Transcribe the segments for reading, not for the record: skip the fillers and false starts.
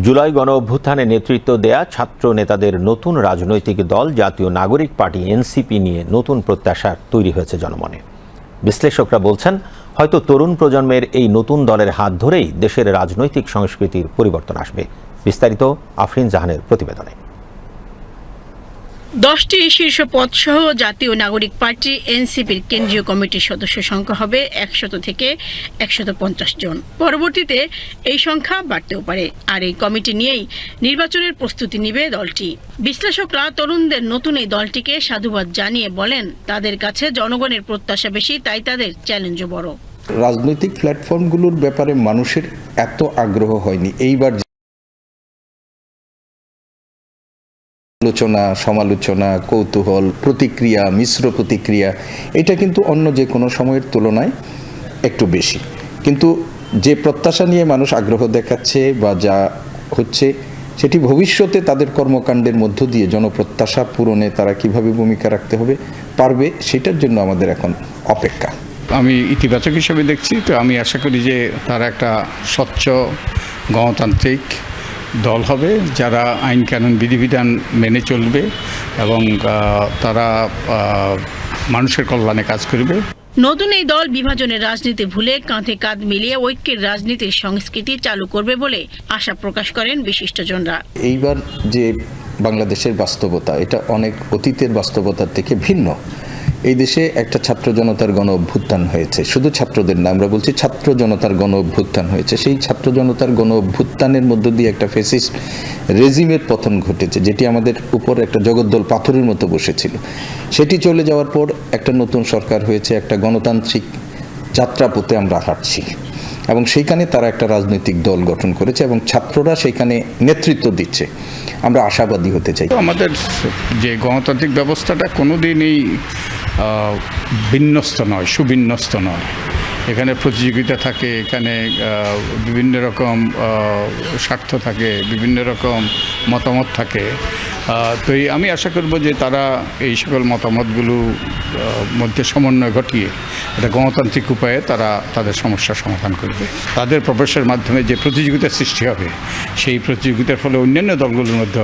জুলাই গণঅভ্যুত্থানে নেতৃত্ব দেয়া ছাত্র নেতাদের নতুন রাজনৈতিক দল জাতীয় নাগরিক পার্টি এনসিপি নিয়ে নতুন প্রত্যাশা তৈরি হয়েছে জনমনে। বিশ্লেষকরা বলছেন, হয়তো তরুণ প্রজন্মের এই নতুন দলের হাত ধরেই দেশের রাজনৈতিক সংস্কৃতির পরিবর্তন আসবে। বিস্তারিত আফরিন জাহানের প্রতিবেদনে। 10টি শীর্ষ পদ সহ জাতীয় নাগরিক পার্টি এনসিপির কেন্দ্রীয় কমিটির সদস্য সংখ্যা হবে 100 থেকে 150 জন। পরবর্তীতে এই সংখ্যা বাড়তেও পারে। আর এই কমিটি নিয়েই নির্বাচনের প্রস্তুতি নিবে দলটি। বিশ্লেষকরা তরুণদের নতুন এই দলটিকে সাধুবাদ জানিয়ে বলেন, তাদের কাছে জনগণের প্রত্যাশা বেশি, তাই তাদের চ্যালেঞ্জও বড়। রাজনৈতিক প্ল্যাটফর্মগুলোর ব্যাপারে মানুষের এত আগ্রহ হয়নি। এইবার আলোচনা, সমালোচনা, কৌতূহল, প্রতিক্রিয়া, মিশ্র প্রতিক্রিয়া, এটা কিন্তু অন্য যে কোনো সময়ের তুলনায় একটু বেশি। কিন্তু যে প্রত্যাশা নিয়ে মানুষ আগ্রহ দেখাচ্ছে বা যা হচ্ছে, সেটি ভবিষ্যতে তাদের কর্মকাণ্ডের মধ্য দিয়ে জনপ্রত্যাশা পূরণে তারা কিভাবে ভূমিকা রাখতে পারবে, সেটার জন্য আমাদের এখন অপেক্ষা। আমি ইতিবাচক হিসেবে দেখছি। তো আমি আশা করি যে তারা একটা স্বচ্ছ গণতান্ত্রিক দল হবে, যারা আইন কানুন বিধিবিধান মেনে চলবে এবং তারা মানুষের কল্যাণে কাজ করবে। নতুন এই দল বিভাজনের রাজনীতি ভুলে কাঁধে কাঁধ মিলিয়ে ঐক্যের রাজনীতির সংস্কৃতি চালু করবে বলে আশা প্রকাশ করেন বিশিষ্টজনরা। এইবার যে বাংলাদেশের বাস্তবতা, এটা অনেক অতীতের বাস্তবতার থেকে ভিন্ন। এই দেশে একটা ছাত্র জনতার গণ অভ্যুত্থান হয়েছে, শুধু ছাত্রদের না, আমরা বলছি ছাত্র জনতার গণ অভ্যুত্থান হয়েছে। সেই ছাত্র জনতার গণ অভ্যুত্থানের মধ্য দিয়ে একটা ফ্যাসিস্ট রেজিমের পতন ঘটেছে, যেটি আমাদের উপর একটা জগদ্দল পাথরের মতো বসেছিল। সেটি চলে যাওয়ার পর একটা নতুন সরকার হয়েছে, একটা গণতান্ত্রিক যাত্রাপথে আমরা হাঁটছি এবং সেইখানে তারা একটা রাজনৈতিক দল গঠন করেছে এবং ছাত্ররা সেখানে নেতৃত্ব দিচ্ছে। আমরা আশাবাদী হতে চাই। আমাদের যে গণতান্ত্রিক ব্যবস্থাটা কোনোদিনই বিন্যস্ত নয়, সুবিন্যস্ত নয়। এখানে প্রতিযোগিতা থাকে, এখানে বিভিন্ন রকম স্বার্থ থাকে, বিভিন্ন রকম মতামত থাকে। তো আমি আশা করব যে তারা এই সকল মতামতগুলো মধ্যে সমন্বয় ঘটিয়ে একটা গণতান্ত্রিক উপায়ে তারা তাদের সমস্যার সমাধান করবে। তাদের প্রবেশের মাধ্যমে যে প্রতিযোগিতার সৃষ্টি হবে, সেই প্রতিযোগিতার ফলে অন্যান্য দলগুলোর মধ্যে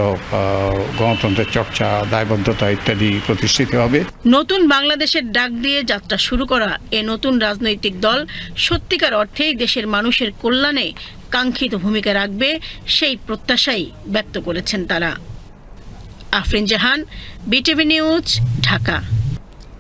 গণতন্ত্রের চর্চা, দায়বদ্ধতা ইত্যাদি প্রতিষ্ঠিত হবে। নতুন বাংলাদেশের ডাক দিয়ে যাত্রা শুরু করা এ নতুন রাজনৈতিক দল সত্যিকার অর্থেই দেশের মানুষের কল্যাণে কাঙ্ক্ষিত ভূমিকা রাখবে, সেই প্রত্যাশাই ব্যক্ত করেছেন তারা। আফরিন জাহান, বিটিভি নিউজ, ঢাকা।